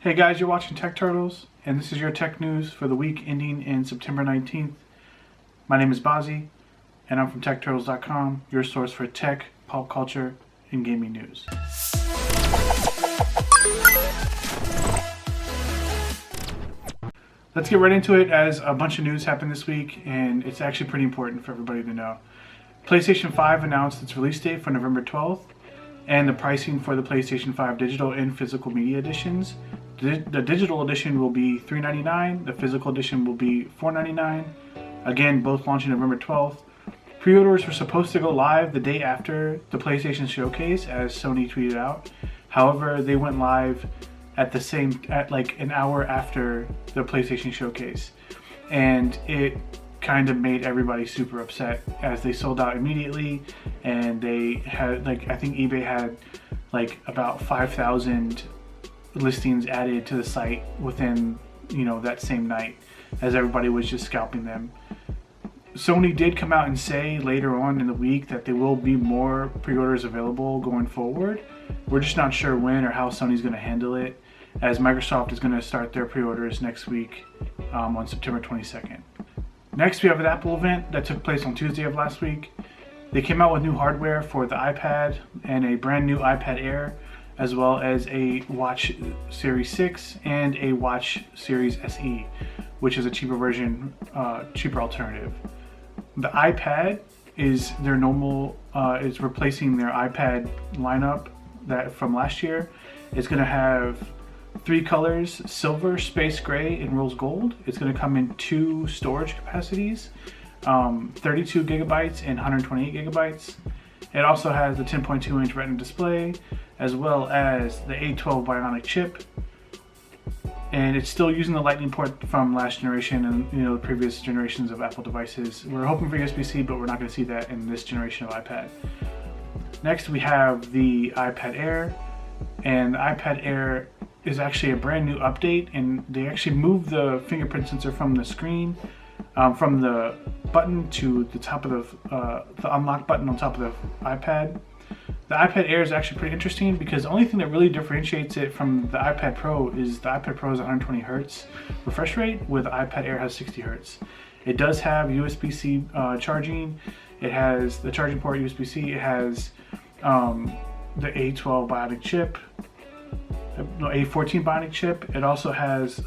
Hey guys, you're watching Tech Turtles, and this is your tech news for the week ending in September 19th. My name is Bazzi, and I'm from TechTurtles.com, your source for tech, pop culture, and gaming news. Let's get right into it, as a bunch of news happened this week, and it's actually pretty important for everybody to know. PlayStation 5 announced its release date for November 12th, and the pricing for the PlayStation 5 digital and physical media editions. The digital edition will be $399, the physical edition will be $499. Again, both launching November 12th. Pre-orders were supposed to go live the day after the PlayStation Showcase, as Sony tweeted out. However, they went live at like an hour after the PlayStation Showcase, and it kind of made everybody super upset as they sold out immediately. And they had, like, I think eBay had like about 5,000 listings added to the site within, that same night, as everybody was just scalping them. Sony did come out and say later on in the week that there will be more pre-orders available going forward. We're just not sure when or how Sony's going to handle it, as Microsoft is going to start their pre-orders next week on September 22nd. Next, we have an Apple event that took place on Tuesday of last week. They came out with new hardware for the iPad and a brand new iPad Air, as well as a Watch Series 6 and a Watch Series SE, which is a cheaper version, cheaper alternative. The iPad is their normal, is replacing their iPad lineup that from last year. It's going to have 3 colors: silver, space gray, and rose gold. It's going to come in 2 storage capacities, 32 gigabytes and 128 gigabytes. It also has the 10.2-inch Retina display, as well as the A12 Bionic chip. And it's still using the Lightning port from last generation and the previous generations of Apple devices. We're hoping for USB-C, but we're not going to see that in this generation of iPad. Next, we have the iPad Air, and the iPad Air is actually a brand new update, and they actually moved the fingerprint sensor from the screen, from the button to the top of the unlock button on top of the iPad. The iPad Air is actually pretty interesting because the only thing that really differentiates it from the iPad Pro is the iPad Pro is 120 Hz refresh rate, with the iPad Air has 60 Hz. It does have USB-C charging. It has the charging port USB-C. It has the A12 Bionic chip. No, A14 Bionic chip. It also has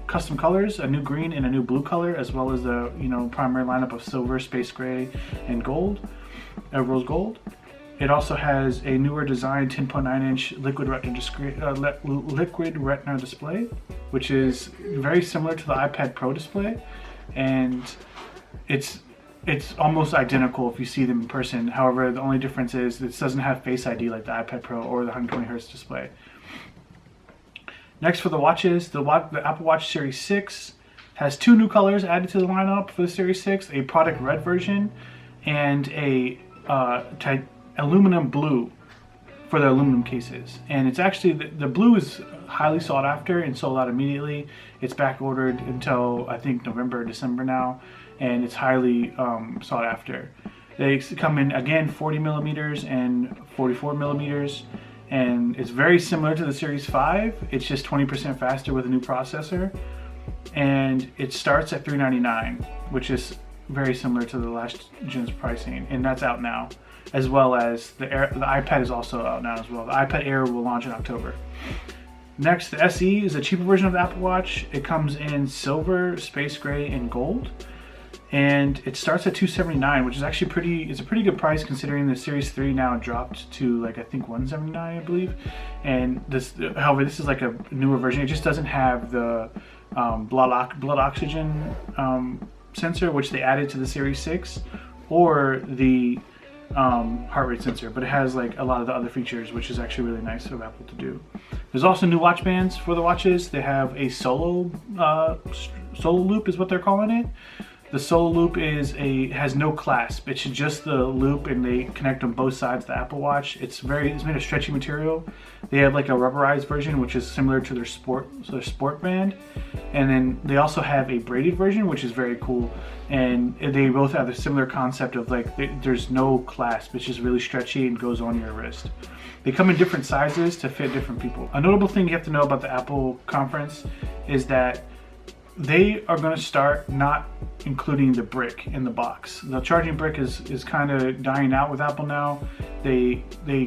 custom colors, a new green and a new blue color, as well as the primary lineup of silver, space gray, and gold, rose gold. It also has a newer design 10.9-inch liquid retina display, which is very similar to the iPad Pro display, and it's almost identical if you see them in person. However, the only difference is it doesn't have Face ID like the iPad Pro or the 120 Hz display. Next, for the watches, the Apple Watch Series 6 has 2 new colors added to the lineup for the Series 6, a product red version and a aluminum blue for the aluminum cases. And it's actually, the blue is highly sought after and sold out immediately. It's back ordered until I think November or December now, and it's highly sought after. They come in, again, 40 millimeters and 44 millimeters. And it's very similar to the Series 5. It's just 20% faster with a new processor. And it starts at $399, which is very similar to the last gen's pricing. And that's out now, as well as the iPad is also out now as well. The iPad Air will launch in October. Next, the SE is a cheaper version of the Apple Watch. It comes in silver, space gray, and gold. And it starts at $279, which is actually it's a pretty good price considering the Series 3 now dropped to I think $179, I believe. And however, this is like a newer version. It just doesn't have the blood oxygen sensor, which they added to the Series 6, or the heart rate sensor, but it has like a lot of the other features, which is actually really nice of Apple to do. There's also new watch bands for the watches. They have a solo loop is what they're calling it. The Solo Loop has no clasp. It's just the loop, and they connect on both sides of the Apple Watch. It's made of stretchy material. They have like a rubberized version, which is similar to their sport band, and then they also have a braided version, which is very cool. And they both have a similar concept of like there's no clasp. It's just really stretchy and goes on your wrist. They come in different sizes to fit different people. A notable thing you have to know about the Apple conference is that they are going to start not including the brick in the box. The charging brick is kind of dying out with Apple now. They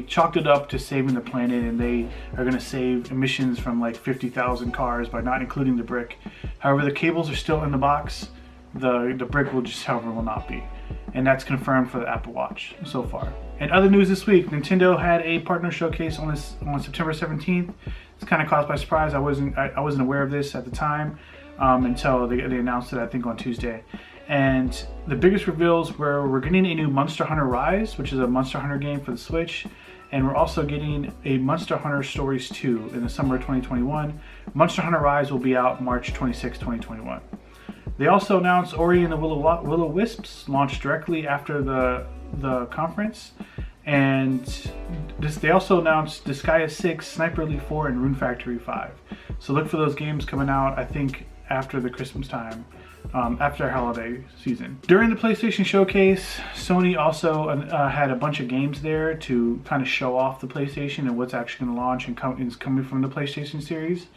chalked it up to saving the planet, and they are going to save emissions from like 50,000 cars by not including the brick. However, the cables are still in the box. The brick will just, however, will not be. And that's confirmed for the Apple Watch so far. And other news this week, Nintendo had a partner showcase on September 17th. It's kind of caught by surprise. I wasn't aware of this at the time. Until they announced it, I think, on Tuesday. And the biggest reveals were we're getting a new Monster Hunter Rise, which is a Monster Hunter game for the Switch. And we're also getting a Monster Hunter Stories 2 in the summer of 2021. Monster Hunter Rise will be out March 26, 2021. They also announced Ori and the Will-O-Wisps launched directly after the conference. And they also announced Disgaea 6, Sniper Elite 4, and Rune Factory 5. So look for those games coming out, I think, after the Christmas time, after holiday season. During the PlayStation Showcase, Sony also had a bunch of games there to kind of show off the PlayStation and what's actually going to launch and is coming from the PlayStation series.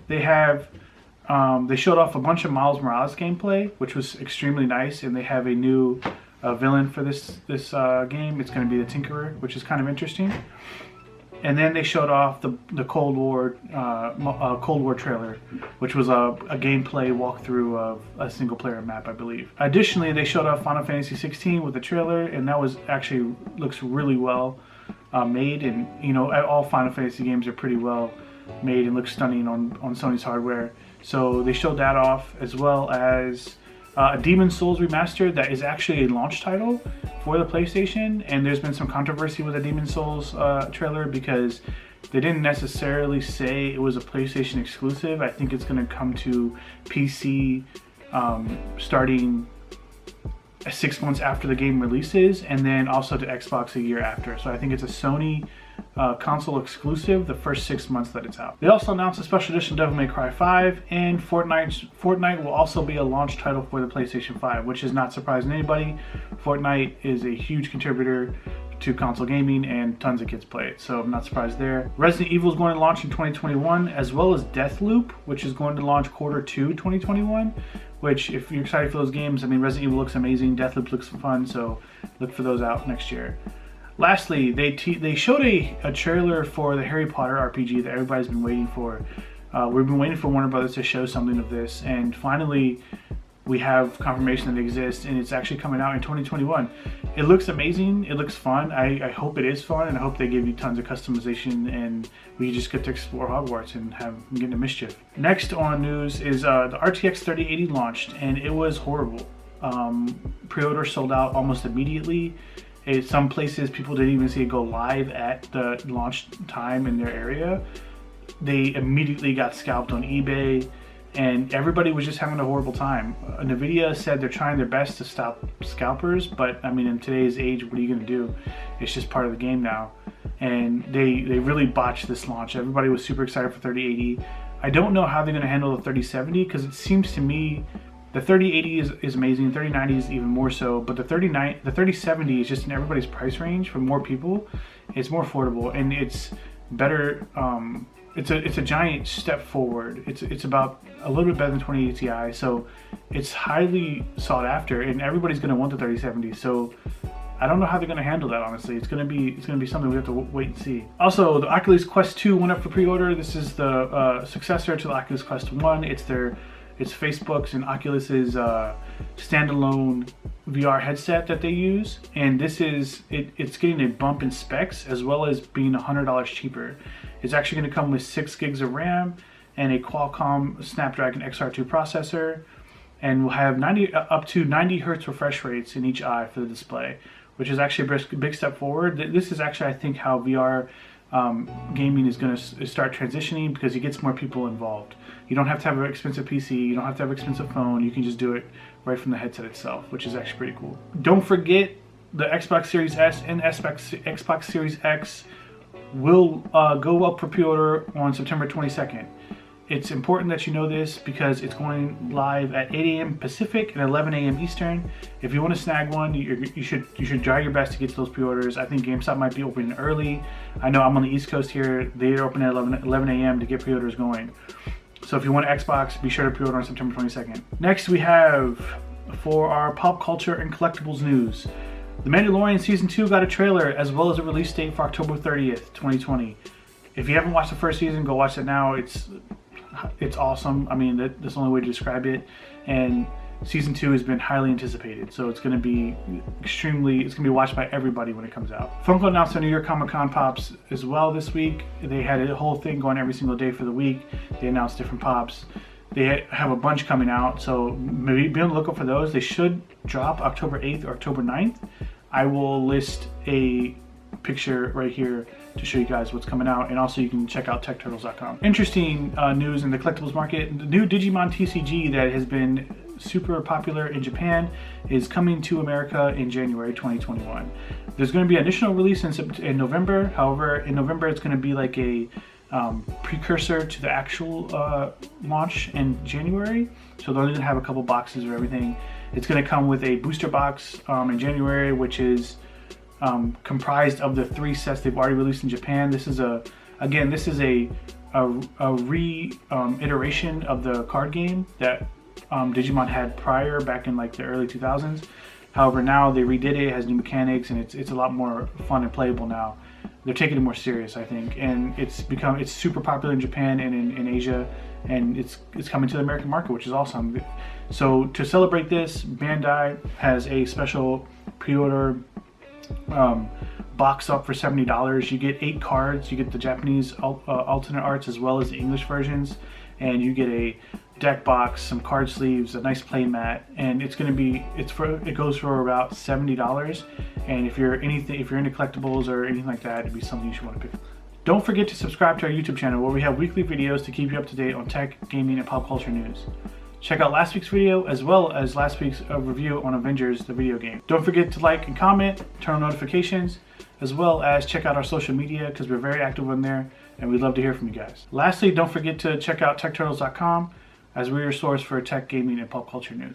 They showed off a bunch of Miles Morales gameplay, which was extremely nice, and they have a new villain for this game. It's going to be the Tinkerer, which is kind of interesting. And then they showed off the Cold War trailer, which was a gameplay walkthrough of a single player map, I believe. Additionally, they showed off Final Fantasy 16 with the trailer, and that was actually looks really well made. And you know, all Final Fantasy games are pretty well made and look stunning on Sony's hardware. So they showed that off, as well as a Demon's Souls remastered that is actually a launch title for the PlayStation, and there's been some controversy with the Demon's Souls trailer because they didn't necessarily say it was a PlayStation exclusive. I think it's going to come to PC starting 6 months after the game releases, and then also to Xbox a year after. So I think it's a Sony console exclusive the first 6 months that it's out. They also announced a special edition Devil May Cry 5, and Fortnite will also be a launch title for the PlayStation 5, which is not surprising anybody. Fortnite is a huge contributor to console gaming, and tons of kids play it, so I'm not surprised there. Resident Evil is going to launch in 2021, as well as Deathloop, which is going to launch Q2 2021, which, if you're excited for those games, I mean, Resident Evil looks amazing, Deathloop looks fun, so look for those out next year. Lastly, they showed a trailer for the Harry Potter RPG that everybody's been waiting for. We've been waiting for Warner Brothers to show something of this, and finally we have confirmation that it exists, and it's actually coming out in 2021. It looks amazing, it looks fun. I hope it is fun, and I hope they give you tons of customization and we just get to explore Hogwarts and get into mischief. Next on news is the RTX 3080 launched, and it was horrible. Pre-order sold out almost immediately. In some places, people didn't even see it go live at the launch time in their area. They immediately got scalped on eBay, and everybody was just having a horrible time. NVIDIA said they're trying their best to stop scalpers, but I mean, in today's age, what are you going to do? It's just part of the game now. And they really botched this launch. Everybody was super excited for 3080. I don't know how they're going to handle the 3070, because it seems to me the 3080 is amazing, 3090 is even more so, but the 3070 is just in everybody's price range for more people. It's more affordable, and it's better. It's a giant step forward. It's about a little bit better than 2080 Ti, so it's highly sought after, and everybody's going to want the 3070. So I don't know how they're going to handle that, honestly. It's going to be something we have to wait and see. Also, the Oculus Quest 2 went up for pre-order. This is the successor to the Oculus Quest 1. It's Facebook's and Oculus's standalone VR headset that they use, and it's getting a bump in specs, as well as being $100 cheaper. It's actually going to come with 6 gigs of RAM and a Qualcomm Snapdragon XR2 processor, and will have up to 90 Hz refresh rates in each eye for the display, which is actually a big step forward. This is actually, I think, how VR gaming is going to start transitioning because it gets more people involved. You don't have to have an expensive PC, you don't have to have an expensive phone, you can just do it right from the headset itself, which is actually pretty cool. Don't forget the Xbox Series S and Xbox Series X will go up for pre-order on September 22nd. It's important that you know this because it's going live at 8 a.m. Pacific and 11 a.m. Eastern. If you want to snag one, you should try your best to get to those pre-orders. I think GameStop might be opening early. I know I'm on the East Coast here. They're opening at 11 a.m. to get pre-orders going. So if you want Xbox, be sure to pre-order on September 22nd. Next, we have, for our pop culture and collectibles news, The Mandalorian Season 2 got a trailer as well as a release date for October 30th, 2020. If you haven't watched the first season, go watch it now. It's awesome. I mean, that's the only way to describe it. And Season 2 has been highly anticipated, so it's going to be it's going to be watched by everybody when it comes out. Funko announced their New York Comic Con Pops as well this week. They had a whole thing going every single day for the week. They announced different Pops. They have a bunch coming out, so maybe be on the lookout for those. They should drop October 8th or October 9th. I will list a picture right here to show you guys what's coming out, and also you can check out techturtles.com. Interesting news in the collectibles market. The new Digimon TCG that has been super popular in Japan is coming to America in January 2021. There's going to be an initial release in November. However, in November it's going to be like a precursor to the actual launch in January. So they're going to have a couple boxes of everything. It's going to come with a booster box in January, which is comprised of the 3 sets they've already released in Japan. This is a iteration of the card game that Digimon had prior, back in like the early 2000s. However, now they redid it. It has new mechanics, and it's a lot more fun and playable now. They're taking it more serious, I think, and it's super popular in Japan and in Asia, and it's coming to the American market, which is awesome. So to celebrate this, Bandai has a special pre-order box up for $70. You get 8 cards. You get the Japanese alternate arts as well as the English versions, and you get a deck box, some card sleeves, a nice play mat, and it goes for about $70. And if you're into collectibles or anything like that, it'd be something you should want to pick up. Don't forget to subscribe to our YouTube channel where we have weekly videos to keep you up to date on tech, gaming, and pop culture news. Check out last week's video as well as last week's review on Avengers, the video game. Don't forget to like and comment, turn on notifications, as well as check out our social media because we're very active on there and we'd love to hear from you guys. Lastly, don't forget to check out techturtles.com as we're your source for tech, gaming, and pop culture news.